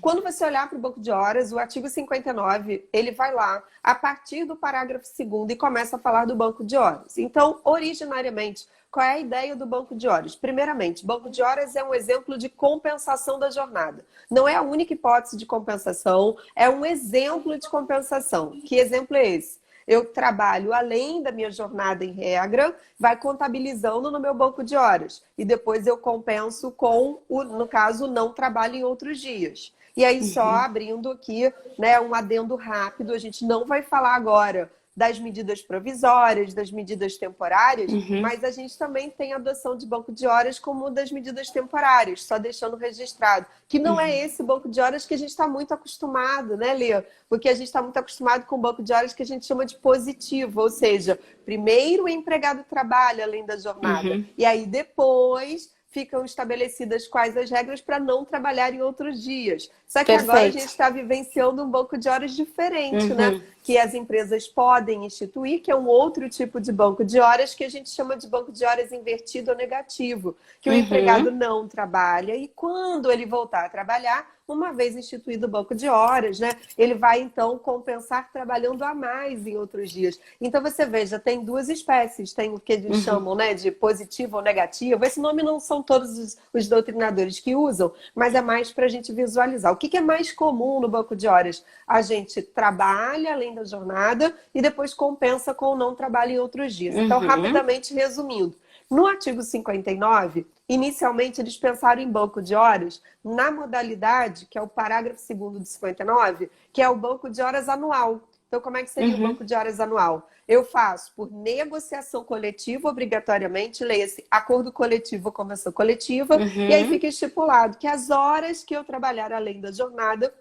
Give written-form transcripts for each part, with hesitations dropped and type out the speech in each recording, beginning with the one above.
Quando você olhar para o banco de horas, o artigo 59, ele vai lá, a partir do parágrafo 2º, e começa a falar do banco de horas. Então, originariamente, qual é a ideia do banco de horas? Primeiramente, banco de horas é um exemplo de compensação da jornada. Não é a única hipótese de compensação, é um exemplo de compensação. Que exemplo é esse? Eu trabalho além da minha jornada em regra, vai contabilizando no meu banco de horas. E depois eu compenso com, no caso, não trabalho em outros dias. E aí, só abrindo aqui, né, um adendo rápido, a gente não vai falar agora das medidas provisórias, das medidas temporárias, mas a gente também tem a adoção de banco de horas como uma das medidas temporárias, só deixando registrado. Que não é esse banco de horas que a gente está muito acostumado, né, Lê? Porque a gente está muito acostumado com o banco de horas que a gente chama de positivo, ou seja, primeiro o empregado trabalha além da jornada, e aí depois ficam estabelecidas quais as regras para não trabalhar em outros dias. Só que agora a gente está vivenciando um banco de horas diferente, né? Que as empresas podem instituir, que é um outro tipo de banco de horas que a gente chama de banco de horas invertido ou negativo, que o empregado não trabalha e quando ele voltar a trabalhar, uma vez instituído o banco de horas, né? Ele vai então compensar trabalhando a mais em outros dias. Então você veja, tem duas espécies, tem o que eles chamam, né, de positivo ou negativo. Esse nome não são todos os doutrinadores que usam, mas é mais para a gente visualizar. O que é mais comum no banco de horas? A gente trabalha além da jornada e depois compensa com o não trabalho em outros dias. Então, rapidamente resumindo, no artigo 59, inicialmente eles pensaram em banco de horas na modalidade, que é o parágrafo 2º de 59, que é o banco de horas anual. Então, como é que seria o banco de horas anual? Eu faço por negociação coletiva, obrigatoriamente, leia-se acordo coletivo ou convenção coletiva, e aí fica estipulado que as horas que eu trabalhar além da jornada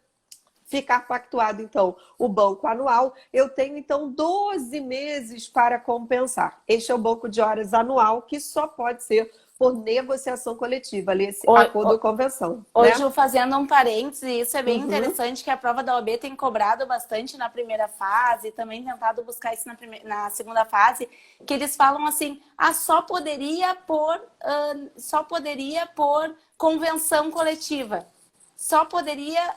ficar pactuado, então, o banco anual, eu tenho, então, 12 meses para compensar. Este é o banco de horas anual, que só pode ser por negociação coletiva, ali esse acordo ou convenção. Hoje, né? fazendo um parêntese, isso é bem interessante, que a prova da OAB tem cobrado bastante na primeira fase, também tentado buscar isso na segunda fase, que eles falam assim, só poderia por convenção coletiva. Só poderia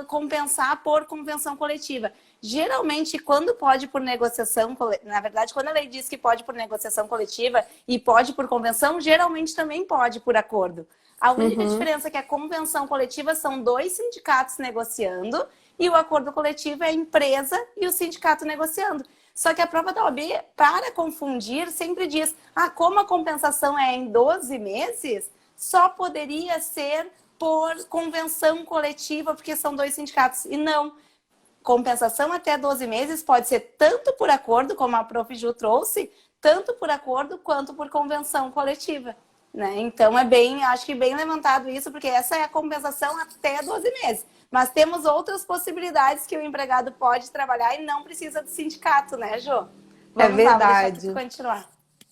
compensar por convenção coletiva. Geralmente, quando pode por negociação, na verdade, quando a lei diz que pode por negociação coletiva e pode por convenção, geralmente também pode por acordo. A única diferença é que a convenção coletiva são dois sindicatos negociando e o acordo coletivo é a empresa e o sindicato negociando. Só que a prova da OAB, para confundir, sempre diz, como a compensação é em 12 meses, só poderia ser por convenção coletiva, porque são dois sindicatos. E não, compensação até 12 meses pode ser tanto por acordo, como a Prof. Ju trouxe, tanto por acordo quanto por convenção coletiva. Né? Então, acho que bem levantado isso, porque essa é a compensação até 12 meses. Mas temos outras possibilidades que o empregado pode trabalhar e não precisa do sindicato, né, Jô? Vamos verdade. Lá, continuar.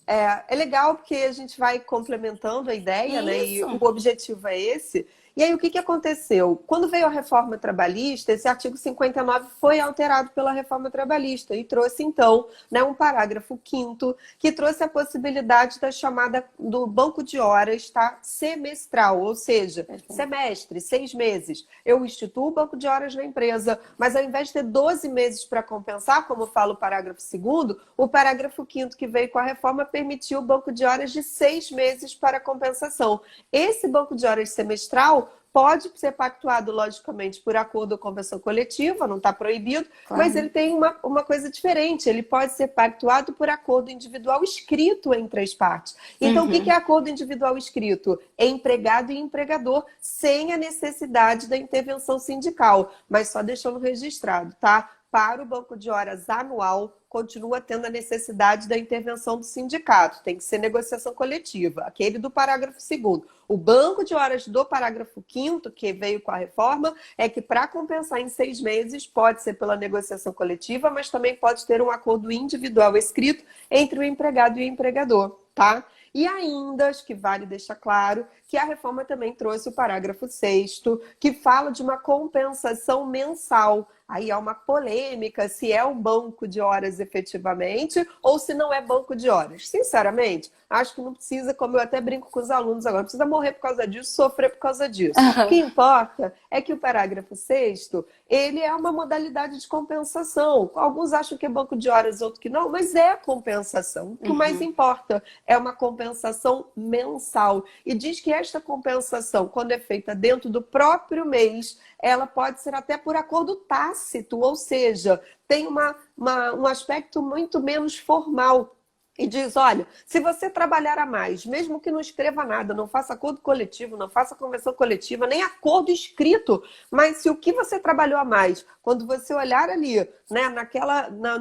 É legal porque a gente vai complementando a ideia, né? E o objetivo é esse. E aí, o que aconteceu? Quando veio a reforma trabalhista, esse artigo 59 foi alterado pela reforma trabalhista e trouxe, então, né, um parágrafo 5º que trouxe a possibilidade da chamada do banco de horas semestral, ou seja, semestre, 6 meses. Eu instituo o banco de horas na empresa, mas ao invés de ter 12 meses para compensar, como fala o parágrafo 2º, o parágrafo 5º que veio com a reforma permitiu o banco de horas de 6 meses para compensação. Esse banco de horas semestral pode ser pactuado, logicamente, por acordo ou convenção coletiva, não está proibido, mas ele tem uma coisa diferente. Ele pode ser pactuado por acordo individual escrito entre as partes. Então, o que é acordo individual escrito? É empregado e empregador, sem a necessidade da intervenção sindical, mas só deixando registrado, tá? Para o banco de horas anual, continua tendo a necessidade da intervenção do sindicato. Tem que ser negociação coletiva, aquele do parágrafo 2º. O banco de horas do parágrafo 5º, que veio com a reforma, é que para compensar em 6 meses, pode ser pela negociação coletiva, mas também pode ter um acordo individual escrito entre o empregado e o empregador, tá? E ainda, acho que vale deixar claro, que a reforma também trouxe o parágrafo 6º, que fala de uma compensação mensal. Aí há uma polêmica se é um banco de horas efetivamente ou se não é banco de horas. Sinceramente, acho que não precisa, como eu até brinco com os alunos agora, não precisa morrer por causa disso, sofrer por causa disso. O que importa é que o parágrafo 6º, ele é uma modalidade de compensação. Alguns acham que é banco de horas, outros que não, mas é compensação. O que mais importa é uma compensação mensal. E diz que esta compensação, quando é feita dentro do próprio mês, ela pode ser até por acordo tácito, ou seja, tem um aspecto muito menos formal. E diz, olha, se você trabalhar a mais, mesmo que não escreva nada, não faça acordo coletivo, não faça convenção coletiva, nem acordo escrito, mas se o que você trabalhou a mais, quando você olhar ali, né,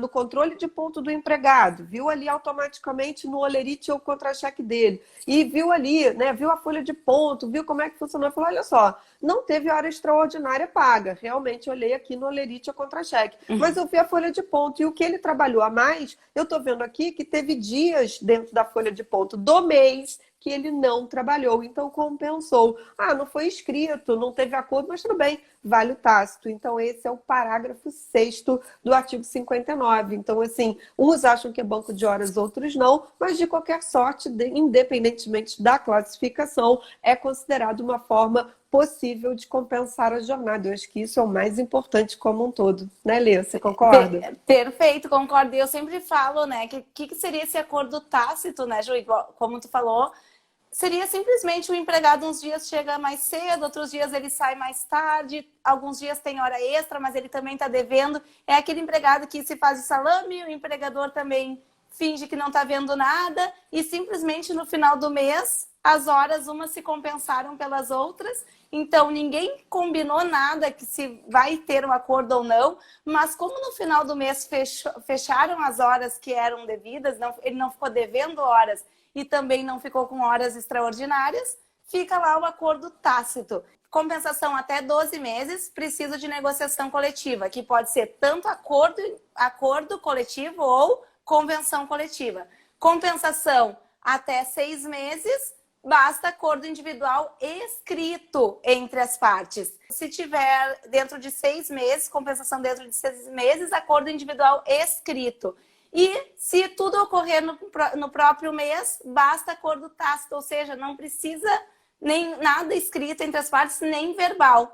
no controle de ponto do empregado, viu ali automaticamente no holerite ou contra-cheque dele, e viu ali, né, viu a folha de ponto, viu como é que funcionou, e falou, olha só, não teve hora extraordinária paga, realmente olhei aqui no holerite ou contra-cheque, mas eu vi a folha de ponto, e o que ele trabalhou a mais, eu estou vendo aqui que teve dias dentro da folha de ponto do mês que ele não trabalhou, então compensou. Ah, não foi escrito, não teve acordo, mas tudo bem, vale o tácito. Então esse é o parágrafo 6º do artigo 59. Então, assim, uns acham que é banco de horas, outros não, mas de qualquer sorte, independentemente da classificação, é considerado uma forma possível de compensar a jornada. Eu acho que isso é o mais importante como um todo. Né, Lê? Você concorda? Perfeito, concordo. Eu sempre falo, né, que seria esse acordo tácito, né, Ju? Igual, como tu falou, seria simplesmente o empregado uns dias chega mais cedo, outros dias ele sai mais tarde, alguns dias tem hora extra, mas ele também está devendo. É aquele empregado que se faz o salame, o empregador também finge que não está vendo nada e simplesmente no final do mês as horas umas se compensaram pelas outras. Então, ninguém combinou nada que se vai ter um acordo ou não, mas como no final do mês fecharam as horas que eram devidas, ele não ficou devendo horas e também não ficou com horas extraordinárias, fica lá o acordo tácito. Compensação até 12 meses, precisa de negociação coletiva, que pode ser tanto acordo coletivo ou convenção coletiva. Compensação até 6 meses, basta acordo individual escrito entre as partes. Se tiver dentro de 6 meses, compensação dentro de 6 meses, acordo individual escrito. E se tudo ocorrer no próprio mês, basta acordo tácito, ou seja, não precisa nem nada escrito entre as partes, nem verbal.